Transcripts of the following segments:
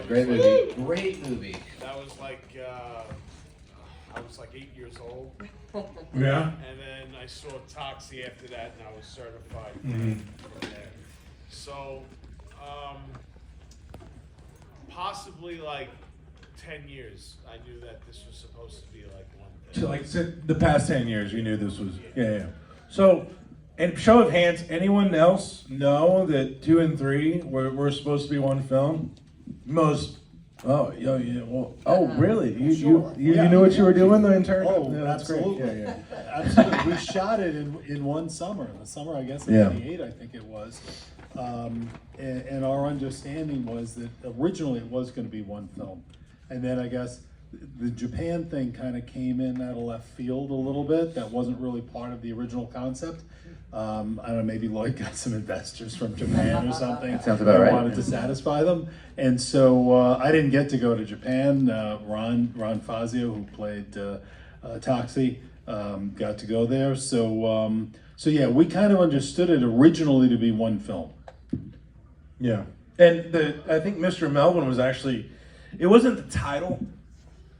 Great movie. Great movie. That was like, I was like 8 years old. Yeah. And then I saw Toxie after that, and I was certified Mm-hmm. from there. So, possibly like 10 years, I knew that this was supposed to be like one thing. So like the past 10 years, you knew this was, yeah. So, and show of hands, anyone else know that 2 and 3 were supposed to be one film? Most. Oh, yeah. Well, oh, really? You knew what you were doing the entire time? Oh, Yeah, that's absolutely. great. Yeah. Absolutely. We shot it in one summer. The summer, I guess, of Yeah. '88, I think it was. And our understanding was that originally it was going to be one film. And then I guess the Japan thing kind of came in out of left field a little bit. That wasn't really part of the original concept. I don't know, maybe Lloyd got some investors from Japan or something. Sounds about right. Wanted to satisfy them. And so I didn't get to go to Japan. Ron Fazio, who played Toxie, got to go there. So yeah, we kind of understood it originally to be one film. Yeah. And I think Mr. Melvin was actually, it wasn't the title,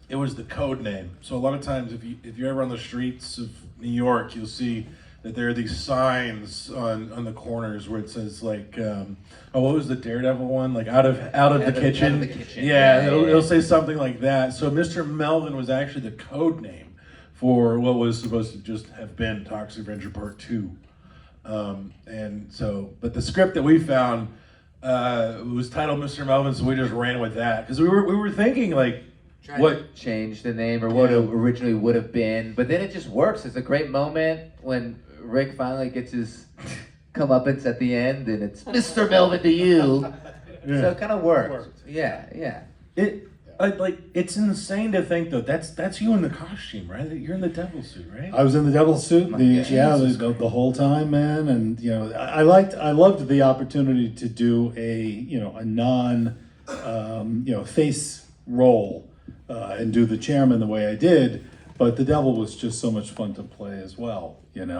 it was the code name. So a lot of times if you're ever on the streets of New York, you'll see that there are these signs on the corners where it says like, what was the Daredevil one? Like out of the kitchen. Out of the kitchen. Yeah, it'll say something like that. So Mr. Melvin was actually the code name for what was supposed to just have been Toxic Avenger Part 2. And so, but the script that we found was titled Mr. Melvin, so we just ran with that because we were thinking like, what Change the name or what it originally would have been, but then it just works. It's a great moment when Rick finally gets his comeuppance at the end, and it's Mr. Melvin to you. Yeah. So it kind of worked. Yeah. It's insane to think though. That's you in the costume, right? You're in the devil suit, right? I was in the devil suit the whole time, man. And I loved the opportunity to do a non face role and do the chairman the way I did. But the devil was just so much fun to play as well, and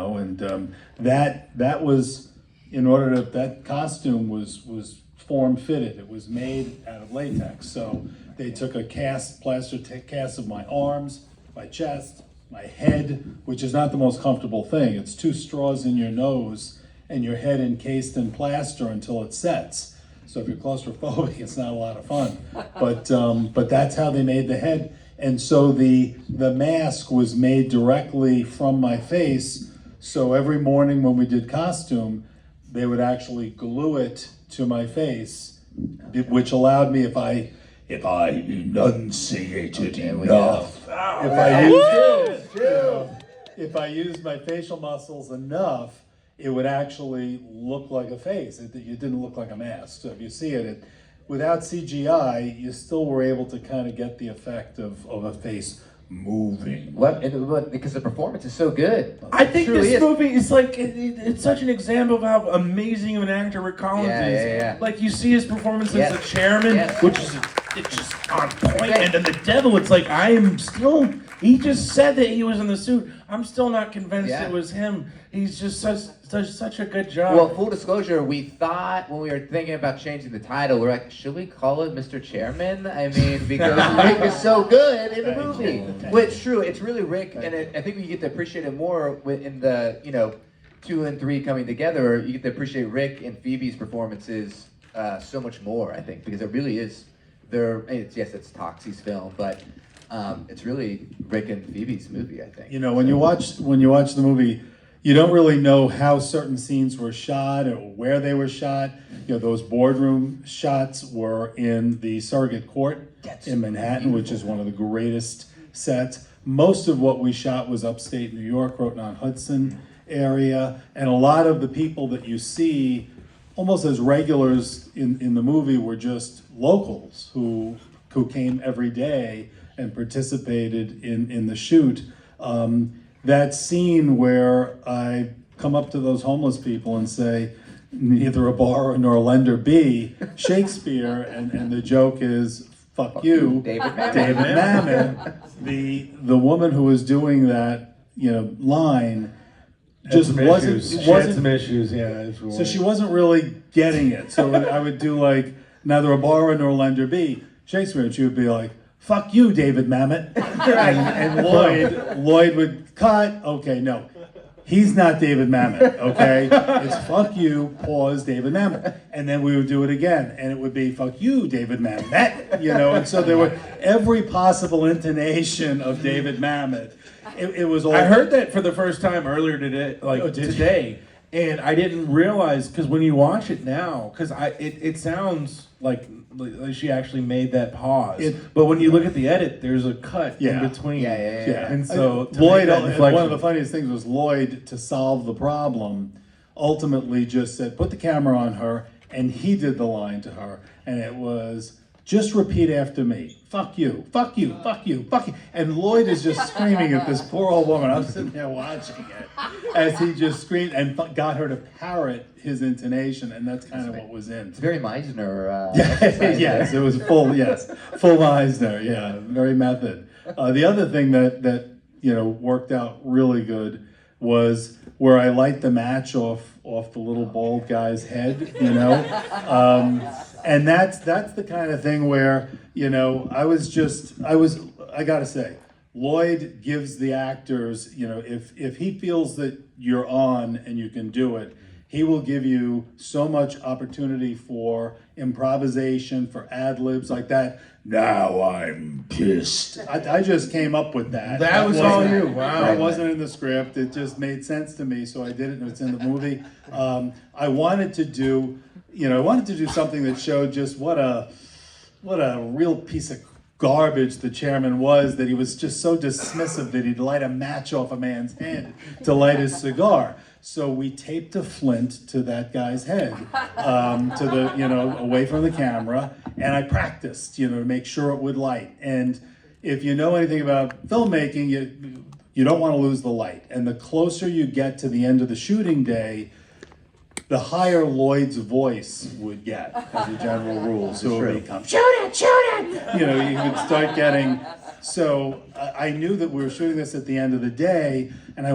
that was that costume was form fitted. It was made out of latex. So they took a plaster cast of my arms, my chest, my head, which is not the most comfortable thing. It's 2 straws in your nose and your head encased in plaster until it sets. So if you're claustrophobic, it's not a lot of fun. But that's how they made the head. And so the mask was made directly from my face. So every morning when we did costume, they would actually glue it to my face, which allowed me, if I enunciated enough, if I used my facial muscles enough, it would actually look like a face. It didn't look like a mask. So if you see it without CGI, you still were able to kind of get the effect of a face moving. Because the performance is so good. I think this movie is like, it's such an example of how amazing of an actor Rick Collins is. Yeah. Like you see his performance as the chairman, which is it's just on point. And then the devil, it's like, he just said that he was in the suit. I'm still not convinced it was him. He's just does such a good job. Well, full disclosure, we thought when we were thinking about changing the title, we're like, should we call it Mr. Chairman? I mean, because Rick is so good in the movie. Well, it's true. It's really Rick, and I think we get to appreciate it more in the 2 and 3 coming together. You get to appreciate Rick and Phoebe's performances so much more. I think because it really is it's Toxie's film, but it's really Rick and Phoebe's movie. I think. When you watch the movie, you don't really know how certain scenes were shot or where they were shot. Those boardroom shots were in the Surrogate Court in Manhattan, which is one of the greatest sets. Most of what we shot was upstate New York, Roten-on-Hudson area, and a lot of the people that you see almost as regulars in the movie were just locals who came every day and participated in the shoot. That scene where I come up to those homeless people and say, neither a borrower nor a lender be Shakespeare, and the joke is, fuck you, David Mamet. The woman who was doing that, line just wasn't. She had some issues, So she wasn't really getting it. So I would do like, neither a borrower nor a lender be. Shakespeare, and she would be like, "Fuck you, David Mamet," and Lloyd would cut. Okay, no. He's not David Mamet, okay? It's fuck you, pause, David Mamet. And then we would do it again, and it would be fuck you, David Mamet, you know? And so there were every possible intonation of David Mamet. It was all... I heard that for the first time earlier today, did today, and I didn't realize, because when you watch it now, because it sounds like she actually made that pause. But when you look at the edit, there's a cut in between. Yeah. And so Lloyd, one of the funniest things was Lloyd, to solve the problem, ultimately just said, put the camera on her, and he did the line to her, and it was, just repeat after me. Fuck you, fuck you, fuck you, fuck you. And Lloyd is just screaming at this poor old woman. I'm sitting there watching it as he just screamed and got her to parrot his intonation, and that's kind of what was in. It's very Meisner. Yes, it was full Meisner, yeah, very method. The other thing that worked out really good was where I light the match off the little bald guy's head, and that's the kind of thing where, I gotta say, Lloyd gives the actors, if he feels that you're on and you can do it, he will give you so much opportunity for improvisation, for ad-libs like that. Now I'm pissed. I just came up with that. That was all you. Wow. That wasn't in the script. It just made sense to me, so I did it, and it's in the movie. I wanted to do something that showed just what a real piece of garbage the chairman was, that he was just so dismissive that he'd light a match off a man's head to light his cigar. So we taped a flint to that guy's head, away from the camera, and I practiced, to make sure it would light. And if you know anything about filmmaking, you don't want to lose the light. And the closer you get to the end of the shooting day, the higher Lloyd's voice would get, as a general rule. So it would become, shoot it! You would start getting. So I knew that we were shooting this at the end of the day, and I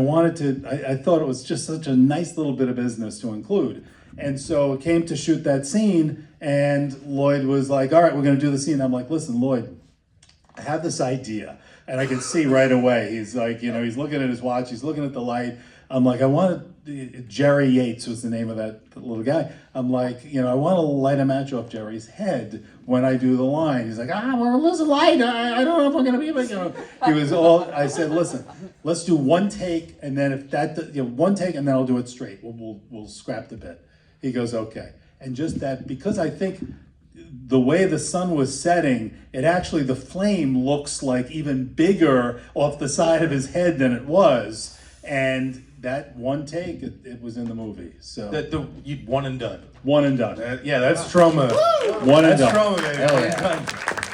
thought it was just such a nice little bit of business to include. And so it came to shoot that scene, and Lloyd was like, all right, we're gonna do the scene. I'm like, listen, Lloyd, I have this idea. And I can see right away, he's like, he's looking at his watch, he's looking at the light. I'm like, Jerry Yates was the name of that little guy. I'm like, I want to light a match off Jerry's head when I do the line. He's like, we're losing light. I don't know if I'm going to be able to, He was all, I said, listen, let's do one take, and then one take, and then I'll do it straight. We'll scrap the bit. He goes, okay. And just that, because I think the way the sun was setting, the flame looks like even bigger off the side of his head than it was. And that one take, it was in the movie. So you one and done. One and done. That's Troma. One and done. That's Troma, baby. Hell yeah.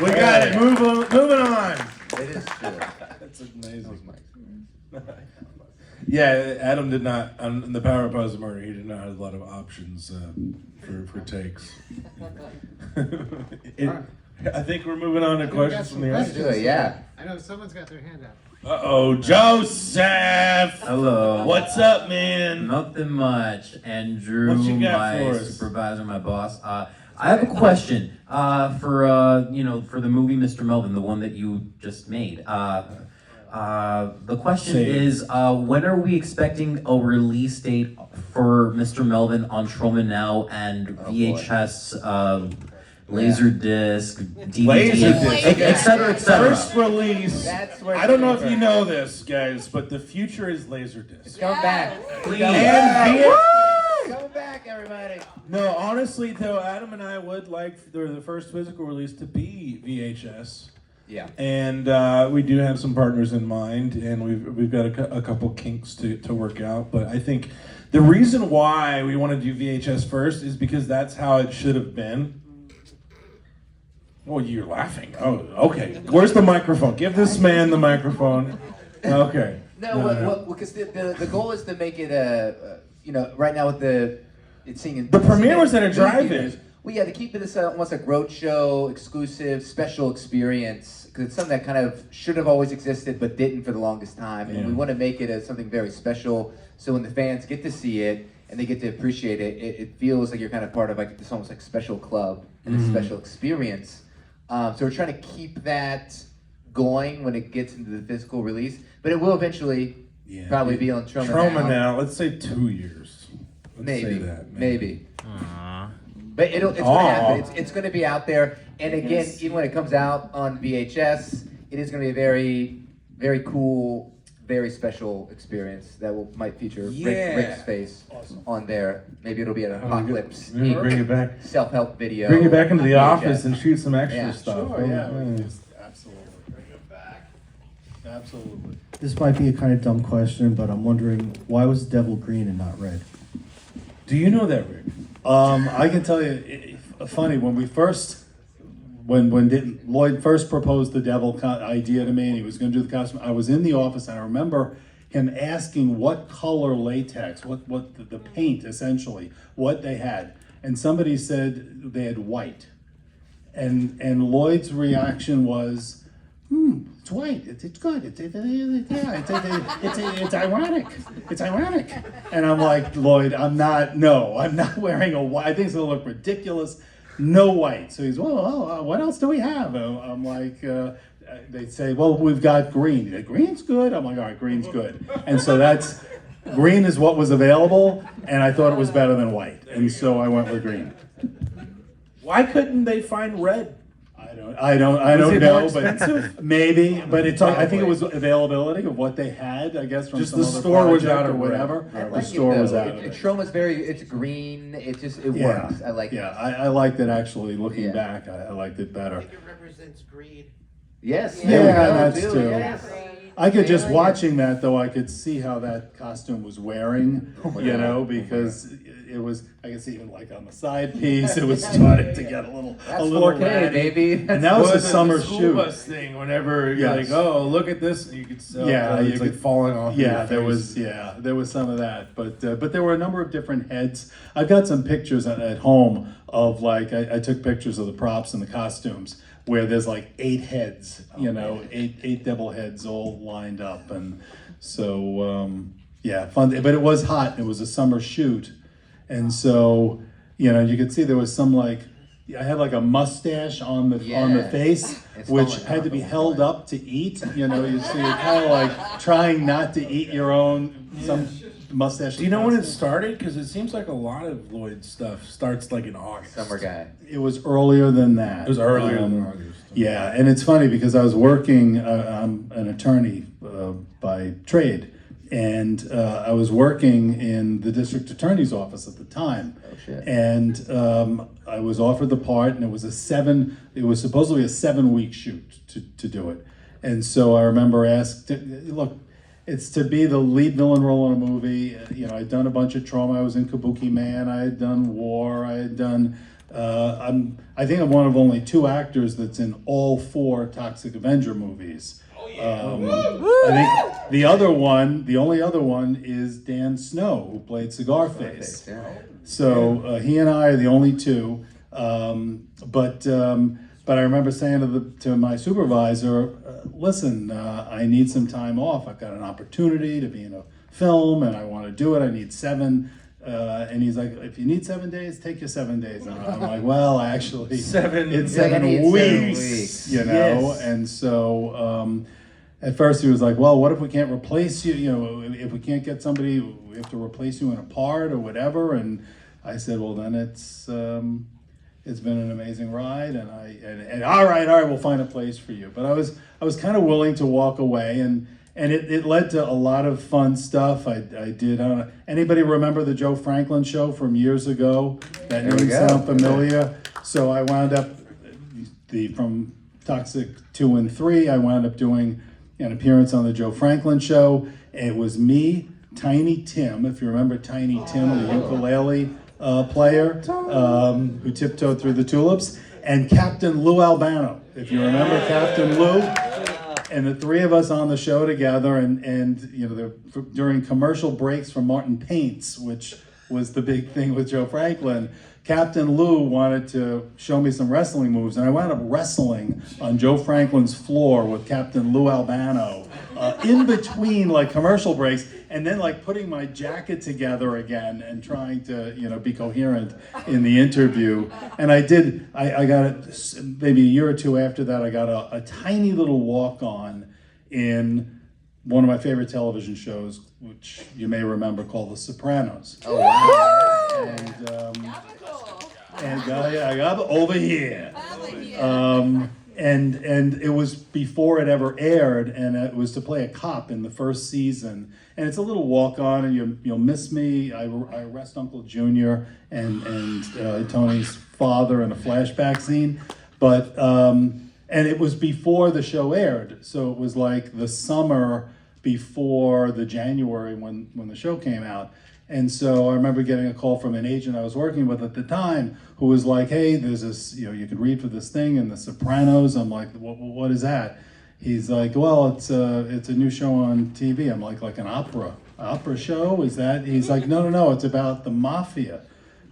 We got it. Moving on. It is true. That's amazing. Yeah, Adam did not, on the Power of Positive Murder, he did not have a lot of options for takes. I think we're moving on to questions from the Let's do audience. it, yeah. I know someone's got their hand up. Uh-oh, Joseph! Hello. What's up, man? Nothing much. Andrew, What you got my for us? supervisor, my boss. I have a question for the movie Mr. Melvin, the one that you just made. The question is, when are we expecting a release date for Mr. Melvin on Troma Now and VHS, Laserdisc, DVD, et cetera, et cetera? First release. That's where I don't know if you know this, guys, but the future is Laserdisc. Come back. Please. And Come back, everybody. No, honestly, though, Adam and I would like the first physical release to be VHS. Yeah. And we do have some partners in mind, and we've got a couple kinks to work out. But I think the reason why we want to do VHS first is because that's how it should have been. Oh, you're laughing. Oh, okay. Where's the microphone? Give this man the microphone. Okay. No, because the goal is to make it right now with it's seeing The premiere was at a drive-in. Well, yeah, to keep it as almost like roadshow, exclusive, special experience, because it's something that kind of should have always existed but didn't for the longest time, and we want to make it as something very special. So when the fans get to see it and they get to appreciate it, it feels like you're kind of part of like this almost like special club and a special experience. So we're trying to keep that going when it gets into the physical release, but it will eventually probably be on Troma Troma now. Let's say 2 years. Let's Maybe, say that, maybe. But it's gonna happen. It's gonna be out there. And again, even when it comes out on VHS, it is gonna be a very, very cool, very special experience that might feature Rick's face on there. Maybe it'll be an apocalypse Bring it back. self-help video. Bring it back into the VHS. office and shoot some extra Yeah. stuff. Sure, yeah, Mm. absolutely. Absolutely. This might be a kind of dumb question, but I'm wondering why was the devil green and not red? Do you know that, Rick? I can tell you, funny, when Lloyd first proposed the devil idea to me and he was going to do the costume, I was in the office and I remember him asking what color latex, what the paint essentially, what they had. And somebody said they had white. And Lloyd's reaction was, it's white. It's good. It's ironic. It's ironic. And I'm like, Lloyd, I'm not wearing a white. I think it's gonna look ridiculous. No white. So he's, well, what else do we have? I'm like, they'd say, well, we've got green. He's like, green's good. I'm like, all right, green's good. And so green is what was available, and I thought it was better than white. And so I went with green. Why couldn't they find red? I don't Was it know, more but expensive? maybe. But I think it was availability of what they had. I guess from Just some the other store was project out or of red. whatever. I The like store it, was though. out of it. Troma's it's green. It Yeah. works. I like it. Yeah, I liked it actually. Looking Yeah. back, I liked it better. It represents greed. Yes. Yeah, there we go, that's dude, true. yes. I could just Yeah. watching that though. I could see how that costume was wearing. my You God. know, because it was. I could see even like on the side piece, it was starting to get a little. That's a little 4K, ratty. baby. And that was a the summer school shoot. bus thing. Whenever you're Yes. like, oh, look at this, you could sell. Yeah, it's you like could- falling off. Yeah, your face. there was some of that, but there were a number of different heads. I've got some pictures at home of like I took pictures of the props and the costumes where there's like 8 heads, eight devil heads all lined up, and so yeah, fun. But it was hot. It was a summer shoot, and so you could see there was some like. I had like a mustache on the Yeah. face, It's which falling had to be off. held up to eat. So you're kind of like trying not to eat your own mustache. Do you know when it started? Because it seems like a lot of Lloyd's stuff starts like in August. Summer guy. It was earlier than that. It was earlier than August. Yeah, and it's funny because I was working. I'm an attorney by trade, and I was working in the district attorney's office at the time. Oh shit. And I was offered the part, and it was supposedly a 7-week shoot to do it. And so I remember look, it's to be the lead villain role in a movie. I'd done a bunch of Troma. I was in Kabuki Man. I had done War. I had done. I think I'm one of only 2 actors that's in all 4 Toxic Avenger movies. I think the only other one is Dan Snow, who played Cigarface. Yeah. So he and I are the only 2. But I remember saying to my supervisor, listen, I need some time off. I've got an opportunity to be in a film and I want to do it. I need 7. And he's like, if you need 7 days, take your 7 days. And I'm like, well, actually, it's 7 I need 7 weeks, weeks. Yes. And so at first he was like, well, what if we can't replace you? If we can't get somebody, we have to replace you in a part or whatever. And I said, well, then it's been an amazing ride, and all right, we'll find a place for you. But I was kind of willing to walk away, and it led to a lot of fun stuff. I did. Anybody remember the Joe Franklin show from years ago? That There we name go. sound familiar? So I wound up from Toxic 2 and 3. I wound up doing an appearance on the Joe Franklin show. It was me, Tiny Tim, if you remember Tiny Tim, the ukulele player who tiptoed through the tulips, and Captain Lou Albano, if you remember Captain Lou. And the 3 of us on the show together, and during commercial breaks from Martin Paints, which was the big thing with Joe Franklin, Captain Lou wanted to show me some wrestling moves, and I wound up wrestling on Joe Franklin's floor with Captain Lou Albano in between like commercial breaks, and then like putting my jacket together again and trying to be coherent in the interview. And I did. I got it maybe a year or two after that. I got a tiny little walk on in one of my favorite television shows, which you may remember, called The Sopranos. Oh wow! I got over here. And it was before it ever aired, and it was to play a cop in the first season. And it's a little walk on, and you'll miss me. I arrest Uncle Junior and Tony's father in a flashback scene, but and it was before the show aired, so it was like the summer before the January when the show came out. And so I remember getting a call from an agent I was working with at the time who was like, hey, there's this, you could read for this thing in The Sopranos. I'm like, what is that? He's like, well, it's a new show on TV. I'm like an opera show? Is that? He's like, no, it's about the mafia.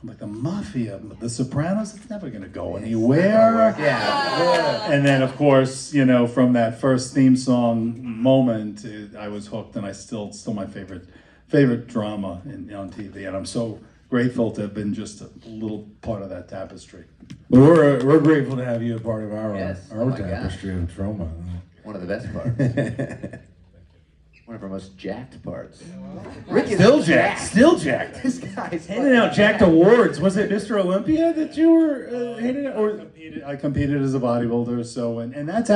I'm like, the mafia, The Sopranos, it's never gonna go anywhere. Yeah. And then, of course, from that first theme song moment, I was hooked, and I still my favorite drama on TV, and I'm so grateful to have been just a little part of that tapestry. Well, we're grateful to have you a part of our Yes. Oh my tapestry of Troma. One of the best parts. One of our most jacked parts. Rick is Still jacked. This guy's Handing out jacked awards. Was it Mr. Olympia that you were handing out? Or I competed as a bodybuilder, so and that's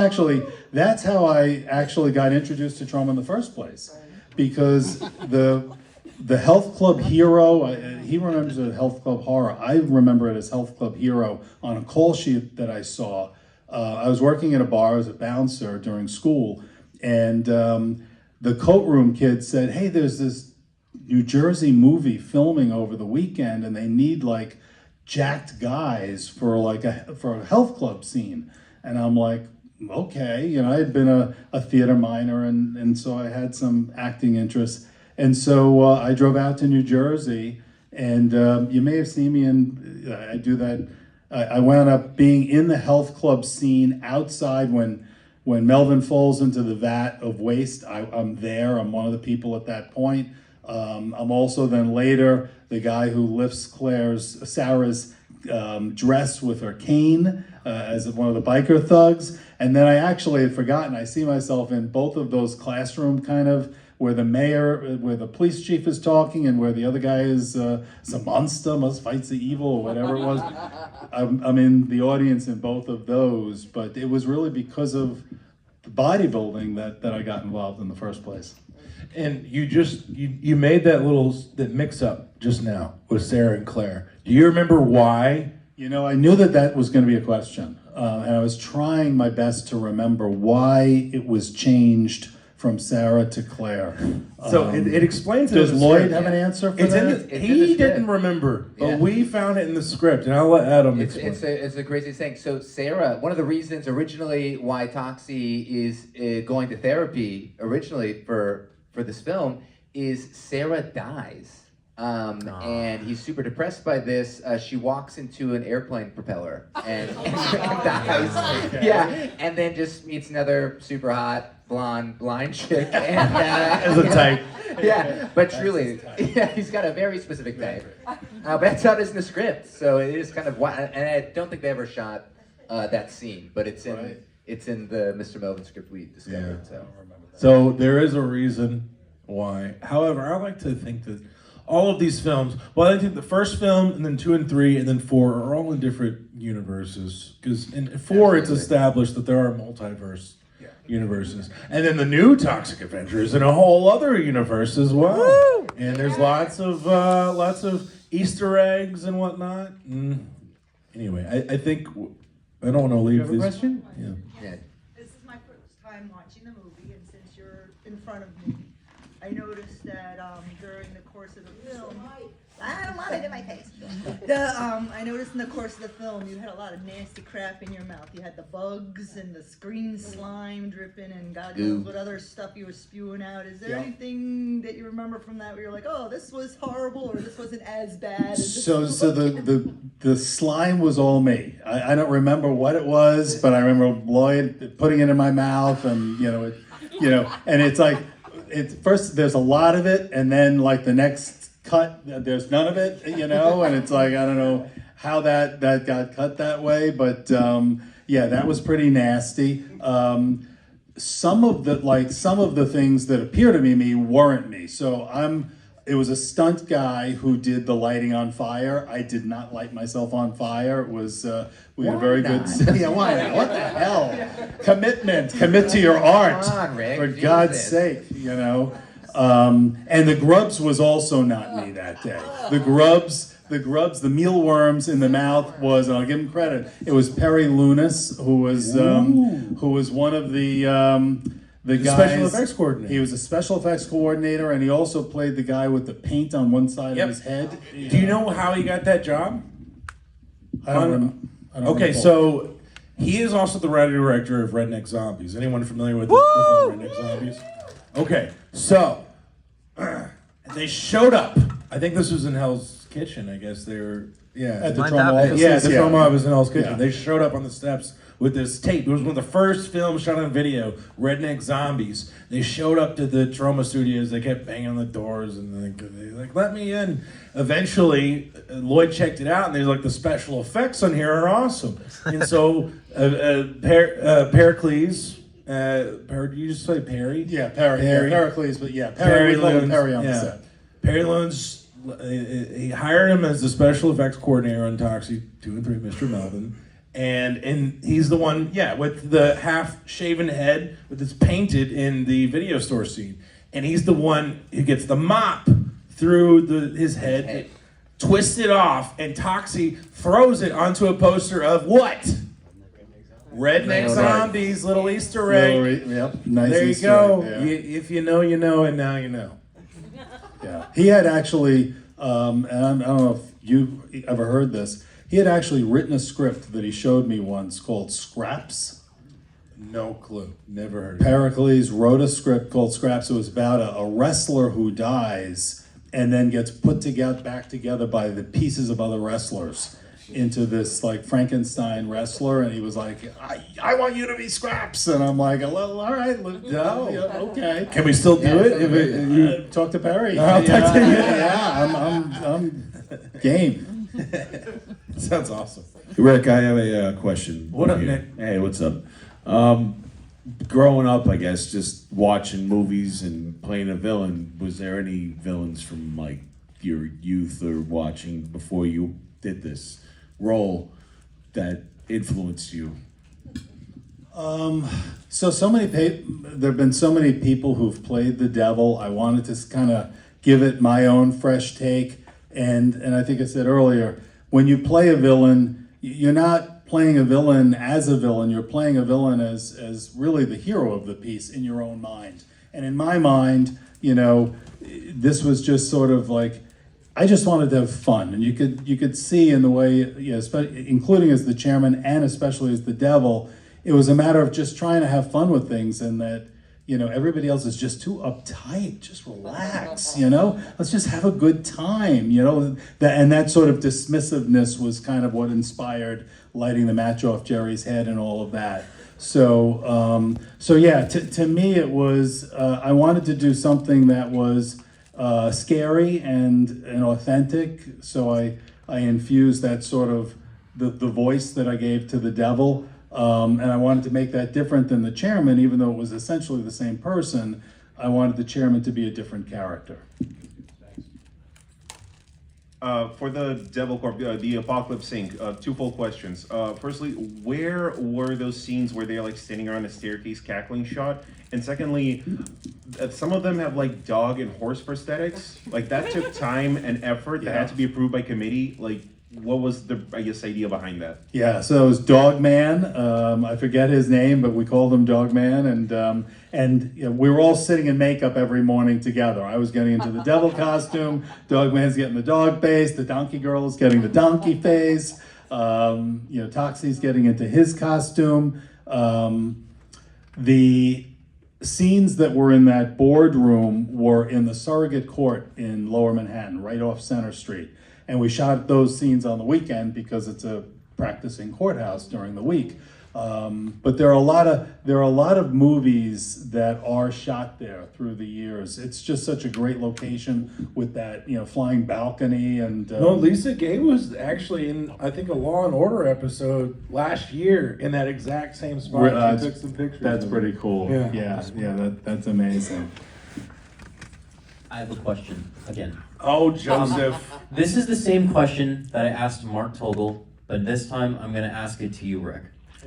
how I actually got introduced to Troma in the first place, because the health club hero, he remembers it as Health Club Horror. I remember it as Health Club Hero on a call sheet that I saw. I was working at a bar as a bouncer during school, and the coat room kid said, hey, there's this New Jersey movie filming over the weekend, and they need like jacked guys for a health club scene. And I'm like, okay, I had been a theater minor, and so I had some acting interests. And so I drove out to New Jersey, and you may have seen me I do that. I wound up being in the health club scene outside when Melvin falls into the vat of waste. I'm there. I'm one of the people at that point. I'm also then later the guy who lifts Sara's dress with her cane as one of the biker thugs. And then I actually had forgotten, I see myself in both of those classroom kind of, where the police chief is talking and where the other guy is a monster, must fight the evil, or whatever it was. I'm in the audience in both of those, but it was really because of the bodybuilding that I got involved in the first place. And you made that mix up just now with Sara and Clair. Do you remember why? I knew that was going to be a question, and I was trying my best to remember why it was changed from Sara to Clair. So it explains it. Does in the Lloyd script. have an answer for It's that? in the, It's in he the script. didn't remember, but Yeah. we found it in the script, and I'll let Adam It's explain. a crazy thing. So Sara, one of the reasons originally why Toxie is going to therapy originally for this film is Sara dies. And he's super depressed by this. She walks into an airplane propeller and dies. Yeah, and then just meets another super hot blonde blind chick. And, As a type. Yeah, but truly, yeah, he's got a very specific type. But that's how it is in the script. So it is kind of wild. And I don't think they ever shot that scene, but it's in the Mr. Melvin script we discovered. Yeah. So So there is a reason why. However, I like to think that all of these films, well, I think the first film, and then 2 and 3, and then 4 are all in different universes. Because in 4, it's Absolutely. established that there are multiverse universes. And then the new Toxic Avenger is in a whole other universe as well. Woo! And there's lots of Easter eggs and whatnot. Anyway, I think, I don't want to leave have a these. question? Yeah. yeah. This is my first time watching the movie, and since you're in front of me, I noticed that during the course of the film, I don't want it in my face. I noticed in the course of the film, you had a lot of nasty crap in your mouth. You had the bugs and the green slime dripping, and God knows what other stuff you were spewing out. Is there anything that you remember from that where you're like, oh, this was horrible, or this wasn't as bad as this So the slime was all me. I don't remember what it was, but I remember Lloyd putting it in my mouth, and you know, and it's like, first there's a lot of it, and then like the next cut, there's none of it, you know, and it's like, I don't know how that got cut that way, but yeah, that was pretty nasty. Some of the things that appear to be me weren't me. So it was a stunt guy who did the lighting on fire. I did not light myself on fire. It was, we had a very good, yeah, why not? What the hell? Commit to your art. Come on, Rick. For Jesus. God's sake, you know. And the grubs was also not me that day. The grubs, the mealworms in the mouth was, and I'll give him credit, it was Perry Lunas, who was one of the guys. Special effects coordinator. He was a special effects coordinator, and he also played the guy with the paint on one side of his head. Do you know how he got that job? I don't Okay, recall. so he is also the writer-director of Redneck Zombies. Anyone familiar with the film Redneck Zombies? Okay, so they showed up. I think this was in Hell's Kitchen. I guess they were, At the Mine's Troma obvious. office. yeah, the Troma office in Hell's Kitchen. Yeah. They showed up on the steps with this tape. It was one of the first films shot on video, Redneck Zombies. They showed up to the Troma studios. They kept banging on the doors and they like, let me in. Eventually, Lloyd checked it out and they're like, the special effects on here are awesome. And so Pericles, did you just say Perry? Yeah, Perry. Perry. Yeah, Pericles, but yeah, Perry Perry, we call him Loons, Perry on yeah. the set. Perry Loons, he hired him as the special effects coordinator on Toxie 2 and 3, Mr. Melvin. And he's the one, with the half-shaven head with it's painted in the video store scene. And he's the one who gets the mop through his head, twists it off, and Toxie throws it onto a poster of what? Redneck Zombies, little Easter egg. Yep, nice There you Easter go. egg, yeah. If you know, you know, and now you know. Yeah, he had actually, and I don't know if you ever heard this, he had actually written a script that he showed me once called Scraps. No clue. Never heard of it. Pericles wrote a script called Scraps. It was about a wrestler who dies and then gets put back together by the pieces of other wrestlers into this like Frankenstein wrestler, and he was like, I want you to be Scraps, and I'm like, well, all right, okay. Can we still do it? Talk to Perry. I'll talk to you. Yeah, I'm game. Sounds awesome. Rick, I have a question. What up, for you. Nick? Hey, what's up? Growing up, I guess, just watching movies and playing a villain, was there any villains from like your youth or watching before you did this role that influenced you? There have been so many people who've played the devil. I wanted to kind of give it my own fresh take, and I think I said earlier, when you play a villain, you're not playing a villain as a villain. You're playing a villain as really the hero of the piece in your own mind. And in my mind, you know, this was just sort of like, I just wanted to have fun, and you could see in the way, including as the chairman and especially as the devil, it was a matter of just trying to have fun with things, and that, you know, everybody else is just too uptight. Just relax, you know. Let's just have a good time, you know. That sort of dismissiveness was kind of what inspired lighting the match off Jerry's head and all of that. So yeah, to me it was I wanted to do something that was scary and authentic, so I infused that sort of the voice that I gave to the devil, and I wanted to make that different than the chairman, even though it was essentially the same person. I wanted the chairman to be a different character. For the Devil Corp, the Apocalypse Inc., twofold questions. Firstly, where were those scenes where they're like standing around a staircase cackling shot? And secondly, some of them have like dog and horse prosthetics. Like that took time and effort that had to be approved by committee. Like, what was the, I guess, idea behind that? Yeah, so it was Dog Man. I forget his name, but we called him Dog Man, and you know, we were all sitting in makeup every morning together. I was getting into the devil costume. Dog Man's getting the dog face. The Donkey Girl is getting the donkey face. You know, Toxie's getting into his costume. The scenes that were in that boardroom were in the surrogate court in Lower Manhattan, right off Center Street. And we shot those scenes on the weekend because it's a practicing courthouse during the week. But there are a lot of movies that are shot there through the years. It's just such a great location with that flying balcony and. No, Lisa Gay was actually in, I think, a Law and Order episode last year in that exact same spot. She took some pictures. That's of pretty it. cool. Yeah. That's amazing. I have a question again. Oh, Joseph. This is the same question that I asked Mark Togel, but this time I'm going to ask it to you, Rick.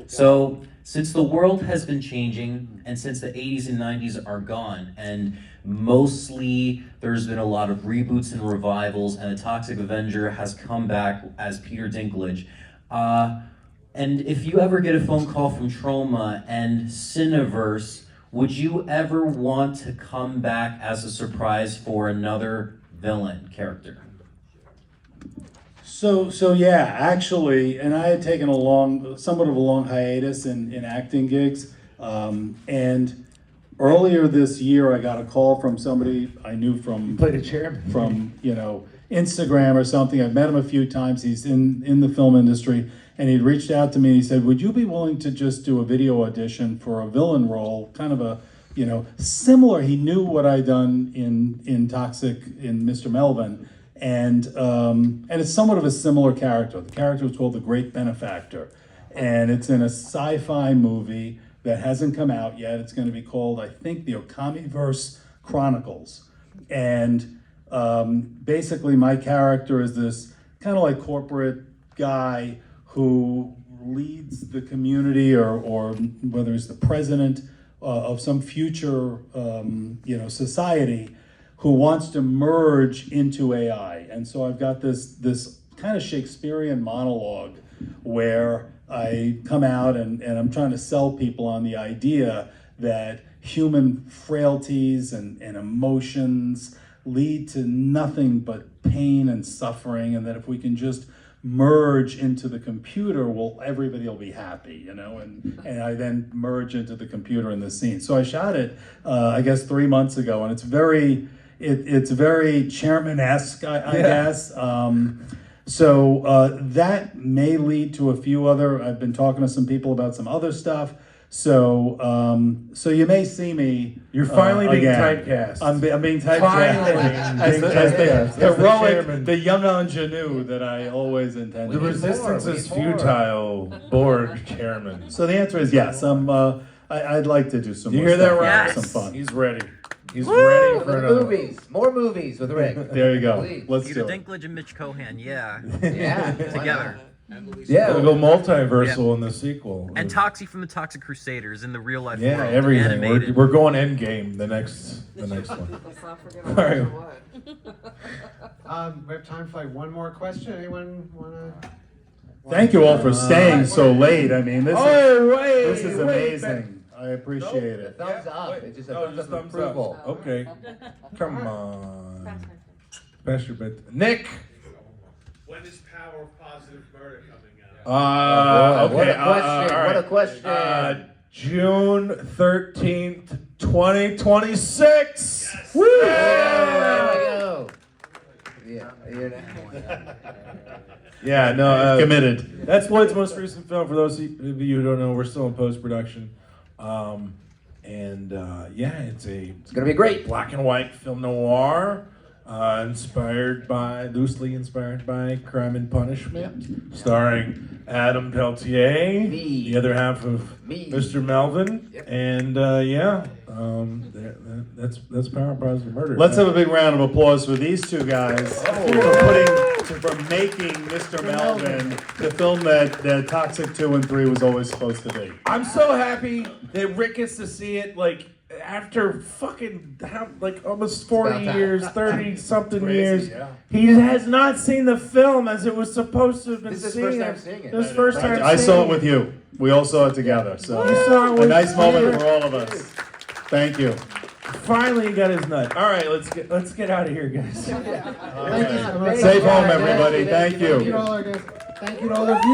So, since the world has been changing, and since the 80s and 90s are gone, and mostly there's been a lot of reboots and revivals, and the Toxic Avenger has come back as Peter Dinklage, and if you ever get a phone call from Troma and Cineverse, would you ever want to come back as a surprise for another villain character? So yeah, actually, and I had taken somewhat of a long hiatus in acting gigs, and earlier this year I got a call from somebody I knew from Played a chairman. from Instagram or something. I've met him a few times. He's in the film industry, and he'd reached out to me and he said, "Would you be willing to just do a video audition for a villain role, kind of a similar?" He knew what I'd done in Toxic in Mr. Melvin. And it's somewhat of a similar character. The character was called The Great Benefactor. And it's in a sci-fi movie that hasn't come out yet. It's going to be called, I think, the Okamiverse Chronicles. And basically my character is this kind of like corporate guy who leads the community or whether he's the president of some future society, who wants to merge into AI. And so I've got this kind of Shakespearean monologue where I come out and I'm trying to sell people on the idea that human frailties and emotions lead to nothing but pain and suffering, and that if we can just merge into the computer, everybody will be happy, and I then merge into the computer in the scene. So I shot it, I guess 3 months ago, and it's very chairman-esque, I guess. So that may lead to a few other. I've been talking to some people about some other stuff. So you may see me. You're finally being again. typecast. I'm being typecast as the heroic, the young ingenue that I always intended. The resistance is futile, Borg chairman. So the answer is yes. I'd like to do some. You more hear that, stuff, Ryan? Some fun. He's ready. He's ready for another. Movies. More movies with Rick. There you go. Please. Let's Peter do it. Dinklage and Mitch Cohan, yeah. Yeah. Together. Yeah. We'll go multiversal in the sequel. And Toxie from the Toxic Crusaders in the real life Yeah, world. everything. Animated. We're going Endgame the next one. Let's not forget All right. We have time for like one more question. Anyone wanna? Thank you all for staying so late. I mean, this is wait, amazing. I appreciate it. Thumbs up. It's just a thumbs up thumbs approval. up. Okay. Come on. Pass your bed. Nick. When is Power of Positive Murder coming out? What a question. all What a right. question. June 13th, 2026. Yes. Woo! There we go. Yeah. Yeah, no. Committed. That's Lloyd's most recent film. For those of you who don't know, we're still in post-production. It's It's gonna be great. black and white film noir, loosely inspired by Crime and Punishment, starring Adam Peltier, Me. the other half of Me. Mr. Melvin, Yep. and that's Power of Positive Murder. Let's have a big round of applause for these two guys for making Mr. Melvin the film that Toxic 2 and 3 was always supposed to be. I'm so happy that Rick gets to see it after fucking almost 40 It's about years, 30 something Crazy, years. yeah. He has not seen the film as it was supposed to have been This is seen. his first time seeing it. This is first time I seeing saw it with you. We all saw it together. So You saw it a with nice moment Clair. for all of us. Thank you. Finally, he got his nut. All right, let's get out of here, guys. Thank you so much. Safe home, everybody. Thank you. Thank you to all our guests. Thank you to all of you.